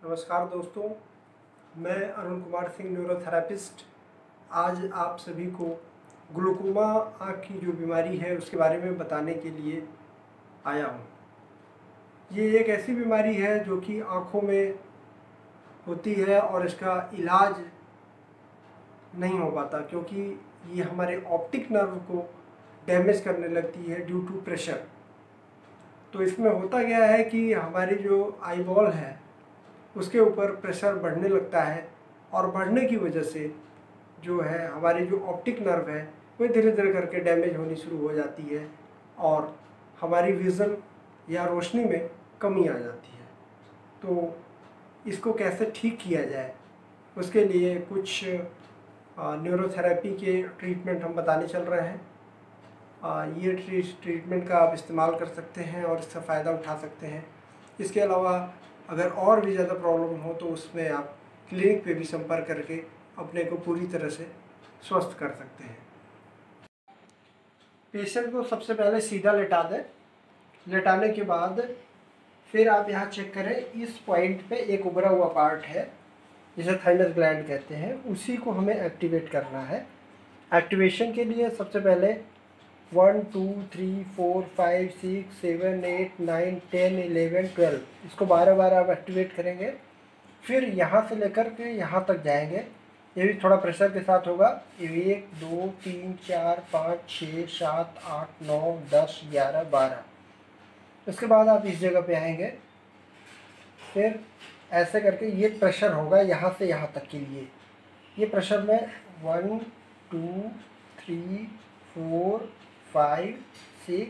नमस्कार दोस्तों, मैं अरुण कुमार सिंह, न्यूरोथेरेपिस्ट। आज आप सभी को ग्लूकोमा आँख की जो बीमारी है उसके बारे में बताने के लिए आया हूँ। ये एक ऐसी बीमारी है जो कि आँखों में होती है और इसका इलाज नहीं हो पाता, क्योंकि ये हमारे ऑप्टिक नर्व को डैमेज करने लगती है ड्यू टू प्रेशर। तो इसमें होता क्या है कि हमारी जो आई बॉल है उसके ऊपर प्रेशर बढ़ने लगता है और बढ़ने की वजह से जो है हमारी जो ऑप्टिक नर्व है वो धीरे धीरे करके डैमेज होनी शुरू हो जाती है और हमारी विज़न या रोशनी में कमी आ जाती है। तो इसको कैसे ठीक किया जाए, उसके लिए कुछ न्यूरोथेरेपी के ट्रीटमेंट हम बताने चल रहे हैं। ये ट्रीटमेंट का आप इस्तेमाल कर सकते हैं और इसका फ़ायदा उठा सकते हैं। इसके अलावा अगर और भी ज़्यादा प्रॉब्लम हो तो उसमें आप क्लिनिक पे भी संपर्क करके अपने को पूरी तरह से स्वस्थ कर सकते हैं। पेशेंट को सबसे पहले सीधा लेटा दें। लेटाने के बाद फिर आप यहाँ चेक करें, इस पॉइंट पे एक उभरा हुआ पार्ट है जिसे थाइमस ग्लैंड कहते हैं, उसी को हमें एक्टिवेट करना है। एक्टिवेशन के लिए सबसे पहले 1 2 3 4 5 6 7 8 9 10 11 12 इसको 12 बार आप एक्टिवेट करेंगे। फिर यहाँ से लेकर के यहाँ तक जाएंगे। ये भी थोड़ा प्रेशर के साथ होगा। 1 2 3 4 5 6 7 8 9 10 11 12। उसके बाद आप इस जगह पे आएंगे। फिर ऐसे करके ये प्रेशर होगा यहाँ से यहाँ तक के लिए। ये प्रेशर में 1 2 3 4 5 6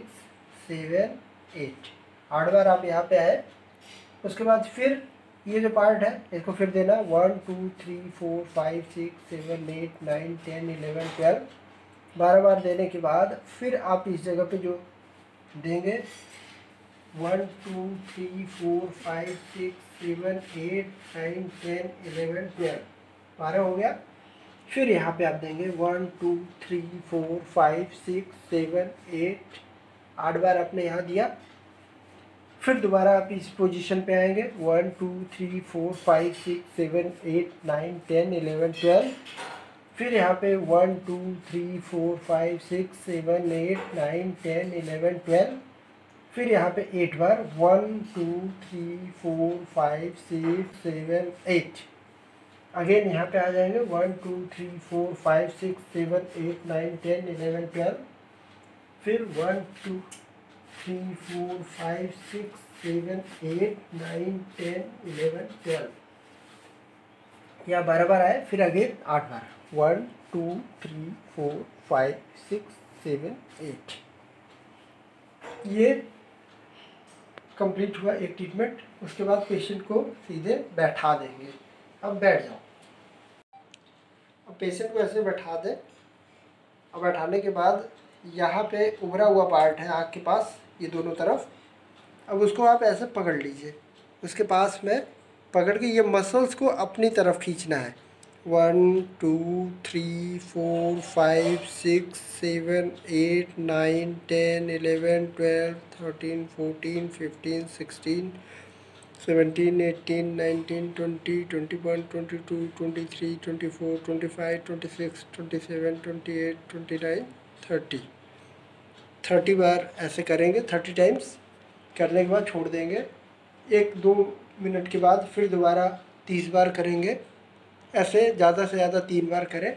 7 8 8 बार आप यहाँ पे आए। उसके बाद फिर ये जो पार्ट है इसको फिर देना 1 2 3 4 5 6 7 8 9 10 11 12। 12 बार देने के बाद फिर आप इस जगह पे जो देंगे 1 2 3 4 5 6 7 8 9 10 11 12 12 हो गया। फिर यहाँ पे आप देंगे 1 2 3 4 5 6 7 8 8 बार आपने यहाँ दिया। फिर दोबारा आप इस पोजीशन पे आएंगे 1 2 3 4 5 6 7 8 9 10 11 12। फिर यहाँ पे 1 2 3 4 5 6 7 8 9 10 11 12। फिर यहाँ पे 8 बार 1 2 3 4 5 6 7 8। अगेन यहाँ पे आ जाएंगे 1 2 3 4 5 6 7 8 9 10 11 12। फिर 1 2 3 4 5 6 7 8 9 10 11 12 या 12 बार आए। फिर अगेन 8 बार 1 2 3 4 5 6 7 8। ये कंप्लीट हुआ एक ट्रीटमेंट। उसके बाद पेशेंट को सीधे बैठा देंगे। अब बैठ जाओ। अब पेशेंट को ऐसे बैठा दें। अब बैठाने के बाद यहाँ पे उभरा हुआ पार्ट है आँख के पास, ये दोनों तरफ। अब उसको आप ऐसे पकड़ लीजिए। उसके पास में पकड़ के ये मसल्स को अपनी तरफ खींचना है। 1 2 3 4 5 6 7 8 9 10 11 12 13 14 15 16 17 18 19 20 21 22 23 24 25 26 27 28 29 30 30 बार ऐसे करेंगे। 30 टाइम्स करने के बाद छोड़ देंगे। 1-2 मिनट के बाद फिर दोबारा 30 बार करेंगे। ऐसे ज़्यादा से ज़्यादा 3 बार करें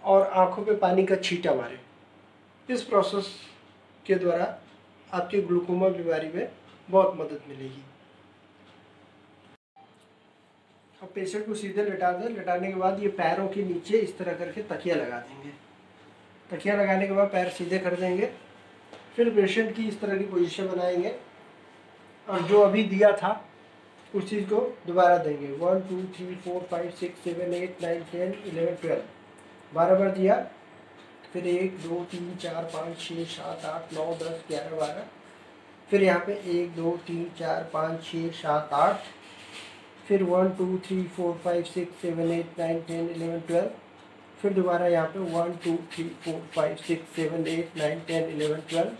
और आँखों पे पानी का छींटा मारें। इस प्रोसेस के द्वारा आपकी ग्लूकोमा बीमारी में बहुत मदद मिलेगी। अब पेशेंट को सीधे लेटा दें। लेटाने के बाद ये पैरों के नीचे इस तरह करके तकिया लगा देंगे। तकिया लगाने के बाद पैर सीधे कर देंगे। फिर पेशेंट की इस तरह की पोजीशन बनाएंगे और जो अभी दिया था उस चीज़ को दोबारा देंगे। 1 2 3 4 5 6 7 8 9 10 11 12 12 बार दिया। फिर 1 2 3 4 5 6 7 8 9 10 11 12। फिर यहाँ पे 1 2 3 4 5 6 7 8। फिर 1 2 3 4 5 6 7 8 9 10 11 12। फिर दोबारा यहाँ पे 1 2 3 4 5 6 7 8 9 10 11 12।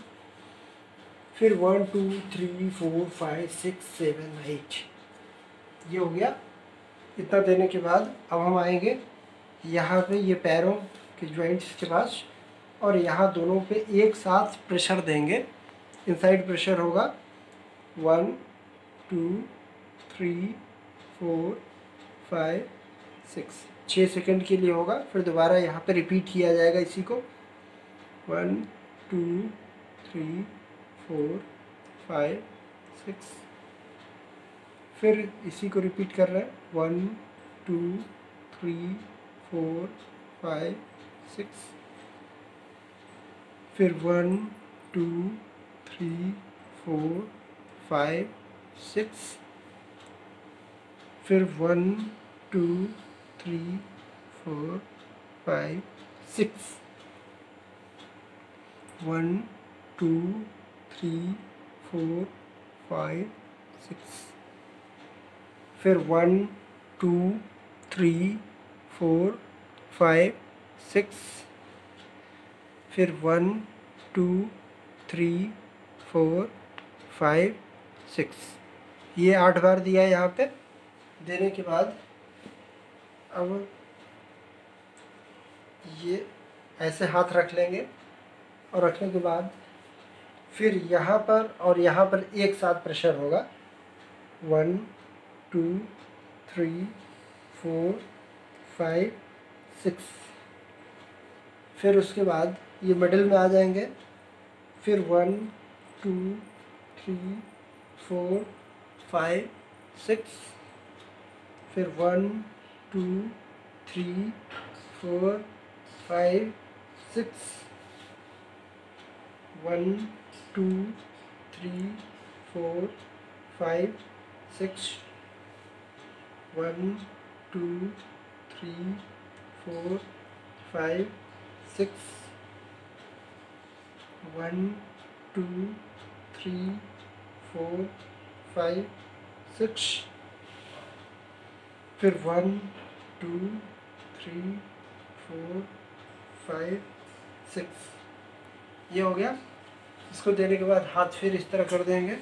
फिर 1 2 3 4 5 6 7 8। ये हो गया इतना देने के बाद अब हम आएंगे यहाँ पे ये पैरों के जॉइंट्स के पास, और यहाँ दोनों पे एक साथ प्रेशर देंगे। इनसाइड प्रेशर होगा 1 2 3 4 5 6 सेकंड के लिए होगा। फिर दोबारा यहाँ पे रिपीट किया जाएगा इसी को 1 2 3 4 5 6। फिर इसी को रिपीट कर रहे हैं 1 2 3 4 5 6। फिर 1 2 3 4 5 6। फिर 1 2 3 4 5 6। 1 2 3 4 5 6। फिर 1 2 3 4 5 6। फिर 1 2 3 4 5 6। ये 8 बार दिया है यहाँ पे। देने के बाद अब ये ऐसे हाथ रख लेंगे, और रखने के बाद फिर यहाँ पर और यहाँ पर एक साथ प्रेशर होगा 1 2 3 4 5 6। फिर उसके बाद ये मिडिल में आ जाएंगे। फिर 1 2 3 4 5 6। फिर 1 2 3 4 5 6। 1 2 3 4 5 6। 1 2 3 4 5 6। 1 2 3 4 5 6। फिर 1 2 3 4 5 6। ये हो गया। इसको देने के बाद हाथ फिर इस तरह कर देंगे,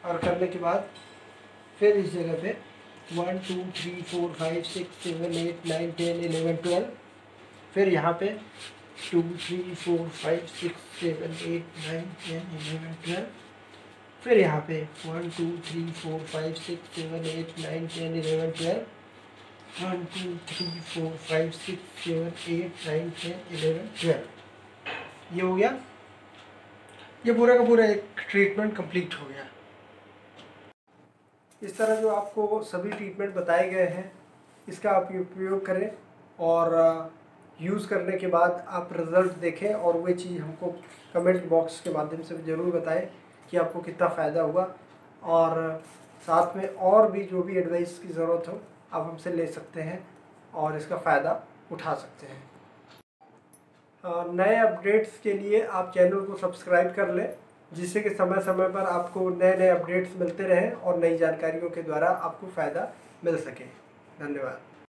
और करने के बाद फिर इस जगह पे 1 2 3 4 5 6 7 8 9 10 11 12। फिर यहाँ पे 2 3 4 5 6 7 8 9 10 11 12। फिर यहाँ पे 1 2 3 4 5 6 7 8 9 10 11 12। 1 2 3 4 5 6 7 8 9 10 11 12। ये हो गया। ये पूरा का पूरा एक ट्रीटमेंट कंप्लीट हो गया। इस तरह जो आपको सभी ट्रीटमेंट बताए गए हैं, इसका आप उपयोग करें, और यूज़ करने के बाद आप रिज़ल्ट देखें, और वही चीज़ हमको कमेंट बॉक्स के माध्यम से ज़रूर बताएं कि आपको कितना फ़ायदा हुआ। और साथ में और भी जो भी एडवाइस की ज़रूरत हो आप हमसे ले सकते हैं और इसका फ़ायदा उठा सकते हैं। नए अपडेट्स के लिए आप चैनल को सब्सक्राइब कर लें, जिससे कि समय समय पर आपको नए नए अपडेट्स मिलते रहें और नई जानकारियों के द्वारा आपको फ़ायदा मिल सके। धन्यवाद।